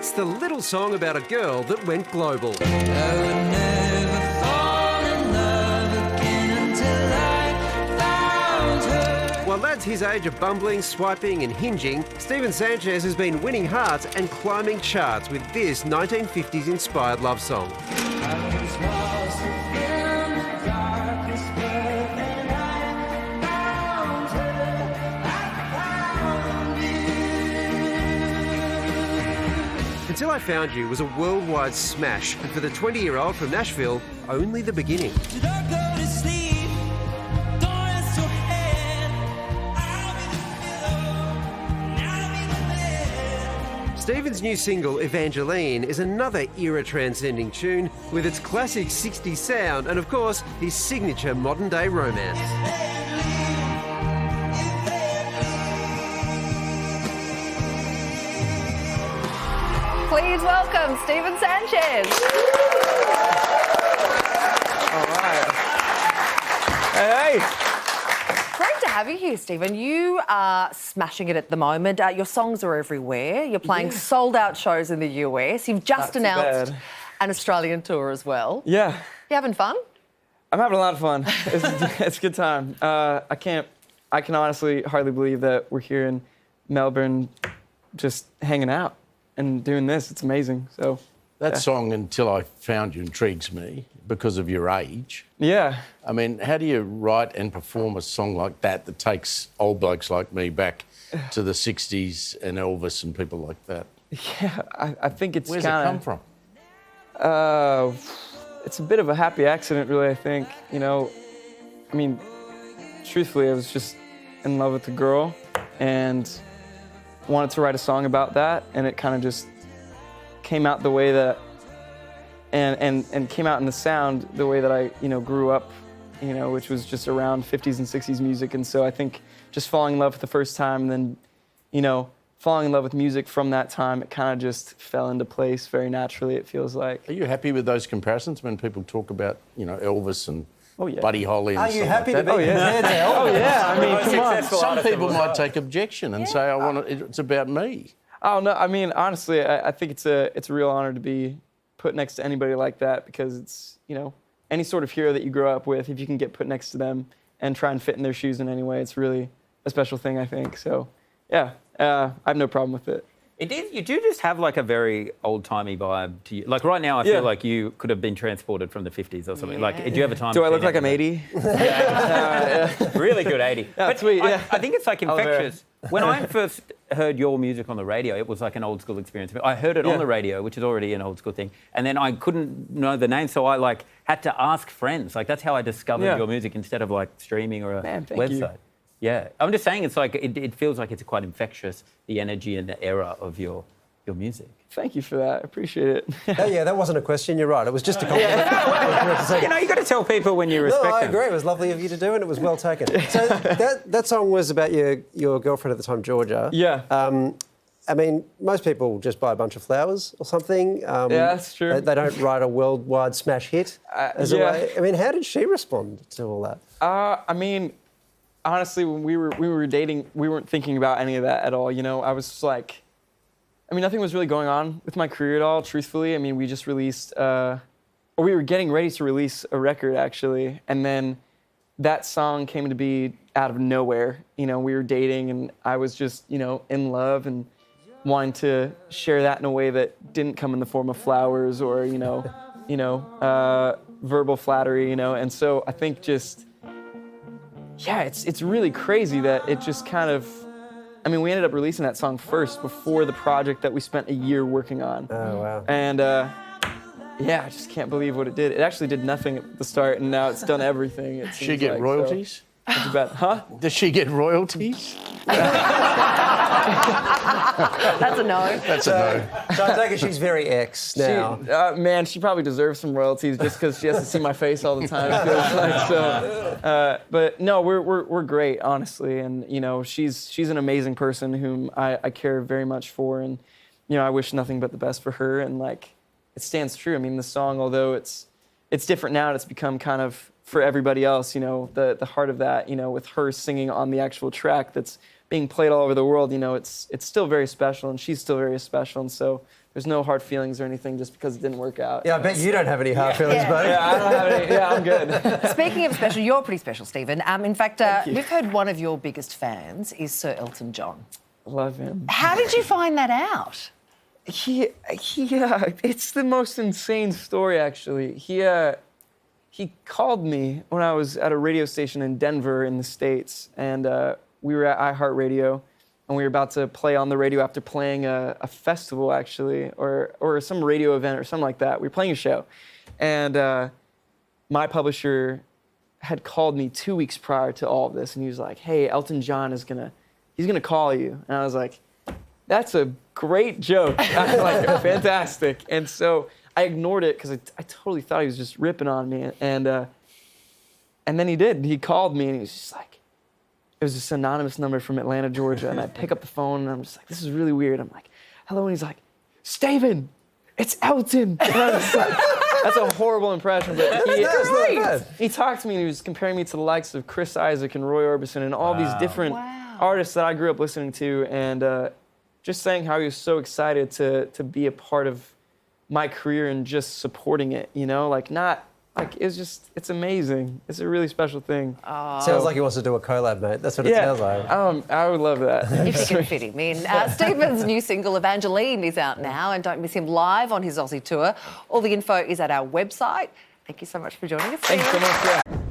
It's the little song about a girl that went global. I would never fall in love again until I found her. While that's his age of bumbling, swiping and hinging, Stephen Sanchez has been winning hearts and climbing charts with this 1950s-inspired love song. I was lost in the darkness, but then I found her. I found you. Until I Found You was a worldwide smash, and for the 20-year-old from Nashville, only the beginning. Did I go to sleep? Don't rest your head. I'll be the pillow, and I'll be the bed. Stephen's new single, Evangeline, is another era-transcending tune with its classic 60s sound and, of course, his signature modern-day romance. Please welcome Stephen Sanchez. All right. Hey. Great to have you here, Stephen. You are smashing it at the moment. Your songs are everywhere. You're playing sold-out shows in the US. You've just announced an Australian tour as well. Yeah. You having fun? I'm having a lot of fun. It's a good time. I can honestly hardly believe that we're here in Melbourne just hanging out and doing this. It's amazing. So that song, Until I Found You, intrigues me because of your age. yeah. I mean, how do you write and perform a song like that that takes old blokes like me back to the 60s and Elvis and people like that? Yeah, I think it's Where's kind it of... come from? It's a bit of a happy accident, really, I think. You know, I mean, truthfully, I was just in love with a girl and wanted to write a song about that, and it kind of just came out the way that, and came out in the sound the way that I, grew up, which was just around 50s and 60s music. And so I think just falling in love for the first time, and then, falling in love with music from that time, it kind of just fell into place very naturally, it feels like. Are you happy with those comparisons when people talk about, Elvis and Buddy Holly and Are you stuff happy like to that? be compared to Elton? Oh, yeah, I mean, come on. Some people might take objection and say, it's about me. Oh, no, I mean, honestly, I think it's a real honor to be put next to anybody like that, because it's, any sort of hero that you grow up with, if you can get put next to them and try and fit in their shoes in any way, it's really a special thing, I think. So, yeah, I have no problem with it. You do just have like a very old-timey vibe to you. Like right now, I feel like you could have been transported from the 50s or something. Like, do you have a time? Do I look like I'm 80? Really good 80. That's sweet, yeah. I think it's like infectious. When I first heard your music on the radio, it was like an old school experience. I heard it on the radio, which is already an old school thing, and then I couldn't know the name, so I had to ask friends. Like that's how I discovered your music instead of like streaming or a website. You. Yeah, I'm just saying it's like it feels like it's quite infectious, the energy and the era of your music. Thank you for that. I appreciate it. Oh, yeah, that wasn't a question. You're right. It was just a compliment. You got to tell people when you respect No, I them. agree. It was lovely of you to do, and it was well taken. So that song was about your girlfriend at the time, Georgia. Yeah. I mean, most people just buy a bunch of flowers or something. Yeah, that's true. They don't write a worldwide smash hit as a way. I mean, how did she respond to all that? I mean, honestly, when we were dating, we weren't thinking about any of that at all. I was just like, nothing was really going on with my career at all, truthfully. I mean, we just released, or we were getting ready to release a record, actually. And then that song came to be out of nowhere. We were dating, and I was just, in love and wanting to share that in a way that didn't come in the form of flowers or, verbal flattery, And so I think just, it's really crazy that it just kind of, we ended up releasing that song first before the project that we spent a year working on. Oh, wow. And I just can't believe what it did. It actually did nothing at the start, and now it's done everything. Does she get royalties? Huh? Does she get royalties? That's a no. That's a no. So I take it she's very ex now. She probably deserves some royalties just because she has to see my face all the time. It feels like. So, but no, we're great, honestly, and she's an amazing person whom I care very much for, and I wish nothing but the best for her, and it stands true. I mean, the song, although it's different now, and it's become kind of for everybody else, the heart of that, with her singing on the actual track that's being played all over the world, you know, it's still very special, and she's still very special, and so there's no hard feelings or anything just because it didn't work out. Yeah, I bet you don't have any hard feelings, Yeah. buddy. Yeah, I don't have any. Yeah, I'm good. Speaking of special, you're pretty special, Stephen. In fact, you. we've heard one of your biggest fans is Sir Elton John. Love him. How did you find that out? It's the most insane story, actually. He called me when I was at a radio station in Denver in the States, and we were at iHeartRadio, and we were about to play on the radio after playing a festival, actually, or some radio event or something like that. We were playing a show, and my publisher had called me 2 weeks prior to all of this, and he was like, "Hey, Elton John he's gonna call you," and I was like, "That's a great joke, like fantastic." And so I ignored it because I totally thought he was just ripping on me, and then he did. He called me, and he was just like, it was this anonymous number from Atlanta, Georgia, and I pick up the phone, and I'm just like, this is really weird. I'm like, hello, and he's like, Steven, it's Elton. And I was like, that's a horrible impression, but he talked to me, and he was comparing me to the likes of Chris Isaac and Roy Orbison and all these different artists that I grew up listening to, and just saying how he was so excited to be a part of my career and just supporting it, you know, it's amazing. It's a really special thing. Sounds like he wants to do a collab, mate. That's what it sounds like. I would love that. If you can fit him in. Stephen's new single, Evangeline, is out now, and don't miss him live on his Aussie tour. All the info is at our website. Thank you so much for joining us. Thanks so much. Yeah.